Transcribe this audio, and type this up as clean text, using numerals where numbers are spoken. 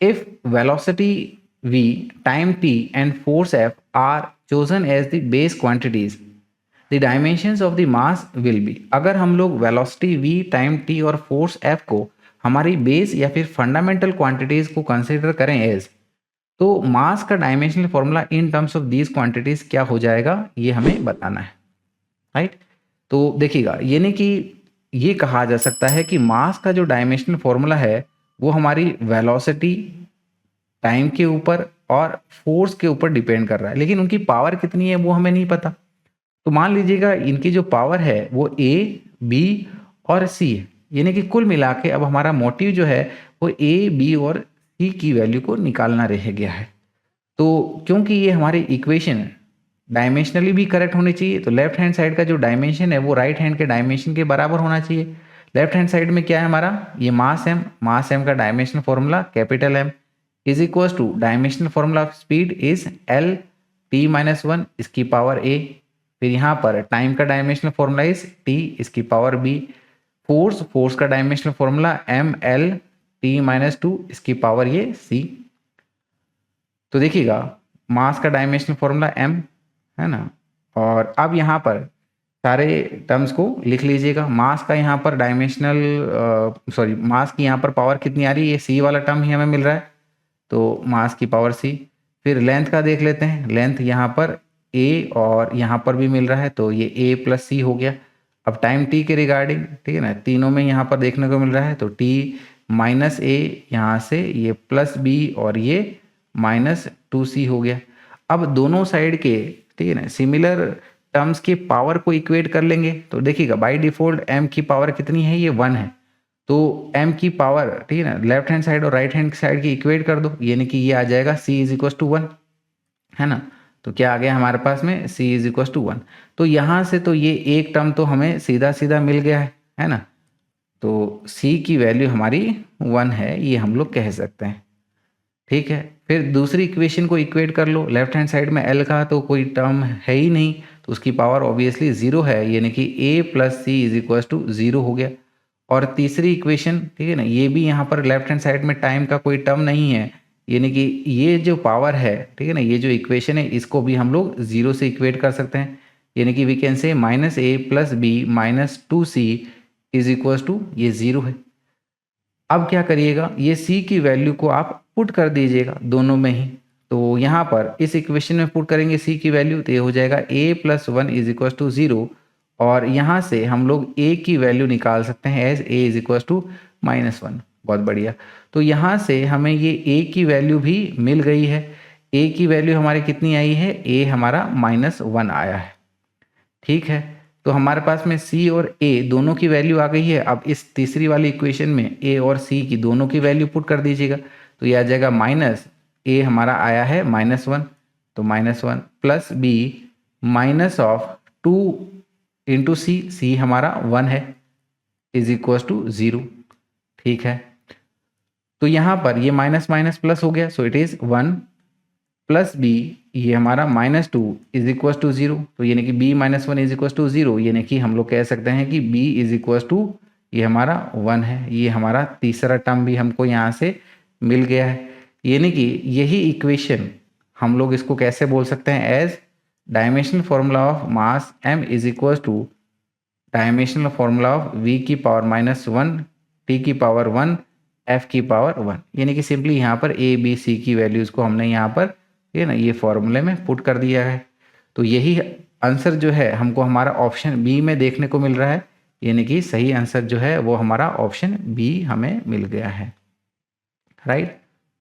If velocity v, time t and force F are chosen as the base quantities, the dimensions of the mass will be। अगर हम लोग velocity v, time t और force F को हमारी base या फिर fundamental quantities को consider करें एज, तो मास का dimensional formula in terms of these quantities क्या हो जाएगा, ये हमें बताना है, राइट। तो देखिएगा, यानी कि ये कहा जा सकता है कि मास का जो डायमेंशनल फॉर्मूला है वो हमारी वेलोसिटी, टाइम के ऊपर और फोर्स के ऊपर डिपेंड कर रहा है, लेकिन उनकी पावर कितनी है वो हमें नहीं पता। तो मान लीजिएगा इनकी जो पावर है वो ए, बी और सी है, यानी कि कुल मिला के अब हमारा मोटिव जो है वो ए, बी और सी की वैल्यू को निकालना रह गया है। तो क्योंकि ये हमारी इक्वेशन डायमेंशनली भी करेक्ट होनी चाहिए, तो लेफ्ट हैंड साइड का जो डायमेंशन है वो राइट हैंड के डायमेंशन के बराबर होना चाहिए। लेफ्ट हैंड साइड में क्या है हमारा, ये मास एम का dimensional formula capital M is equal to dimensional formula of speed is L T minus one इसकी पावर ए। फिर यहाँ पर टाइम का डायमेंशनल फॉर्मूला इज टी इसकी पावर बी। फोर्स का dimensional formula M L T minus two इसकी power ये C. तो देखिएगा मास का डायमेंशनल फॉर्मूला m है ना, और अब यहाँ पर सारे टर्म्स को लिख लीजिएगा। मास का यहाँ पर डायमेंशनल मास की यहाँ पर पावर कितनी आ रही है, ये c वाला टर्म ही हमें मिल रहा है, तो मास की पावर c। फिर लेंथ का देख लेते हैं, लेंथ यहाँ पर a और यहाँ पर भी मिल रहा है, तो ये a प्लस सी हो गया। अब टाइम t के रिगार्डिंग, ठीक है ना, तीनों में यहाँ पर देखने को मिल रहा है, तो t माइनस a यहाँ से ये प्लस b और ये माइनस टू सी हो गया। अब दोनों साइड के, ठीक है ना, सिमिलर टर्म्स की पावर को इक्वेट कर लेंगे, तो देखिएगा बाय डिफॉल्ट m की पावर कितनी है, ये 1 है, तो m की पावर, ठीक है ना, लेफ्ट हैंड साइड और राइट हैंड साइड की इक्वेट कर दो, यानी कि ये आ जाएगा c इज इक्वल टू 1, है ना। तो क्या आ गया हमारे पास में, c इज इक्वल टू 1। तो यहाँ से तो ये एक टर्म तो हमें सीधा सीधा मिल गया है ना, तो c की वैल्यू हमारी 1 है, ये हम लोग कह सकते हैं, ठीक है। फिर दूसरी इक्वेशन को इक्वेट कर लो, लेफ्ट हैंड साइड में L का तो कोई टर्म है ही नहीं, तो उसकी पावर ऑब्वियसली 0 है, यानी कि a plus C is equal to 0 हो गया। और तीसरी इक्वेशन, ठीक है ना, ये भी यहाँ पर लेफ्ट हैंड साइड में टाइम का कोई टर्म नहीं है, यानी कि ये जो पावर है, ठीक है ना, ये जो इक्वेशन है इसको भी हम लोग 0 से इक्वेट कर सकते हैं, यानी कि we can say minus A plus B minus two C is equal to ये 0 है। अब क्या करिएगा, ये c की वैल्यू को आप पुट कर दीजिएगा दोनों में ही, तो यहाँ पर इस इक्वेशन में पुट करेंगे c की वैल्यू, तो ये हो जाएगा a plus one is equal to 0, और यहाँ से हम लोग a की वैल्यू निकाल सकते हैं as a is equal to minus one. बहुत बढ़िया, तो यहाँ से हमें ये a की वैल्यू भी मिल गई है। a की वैल्यू हमारी कितनी आई है, a हमारा -1 आया है, ठीक है। तो हमारे पास में c और a दोनों की वैल्यू आ गई है। अब इस तीसरी वाली इक्वेशन में a और c की दोनों की वैल्यू पुट कर दीजिएगा, तो ये आ जाएगा माइनस a हमारा आया है -1, तो -1 plus b minus of 2 into C हमारा 1 है इज इक्वल टू 0, ठीक है। तो यहाँ पर ये माइनस माइनस प्लस हो गया, so it is 1 plus B, ये हमारा -2 इज इक्वल टू 0, तो यानी कि b minus one is equal to 0, यानी कि हम लोग कह सकते हैं कि b इज इक्वल टू ये हमारा 1 है। ये हमारा तीसरा टर्म भी हमको यहाँ से मिल गया है, यानी कि यही इक्वेशन हम लोग इसको कैसे बोल सकते हैं, as dimensional formula of mass m is equal to dimensional formula of v की पावर -1 t की पावर 1 f की पावर 1, यानी कि सिंपली यहाँ पर a b c की वैल्यूज़ को हमने यहाँ पर, ये ना, ये फॉर्मूले में पुट कर दिया है। तो यही आंसर जो है हमको हमारा ऑप्शन बी में देखने को मिल रहा है, यानी कि सही आंसर जो है वो हमारा ऑप्शन बी हमें मिल गया है, राइट।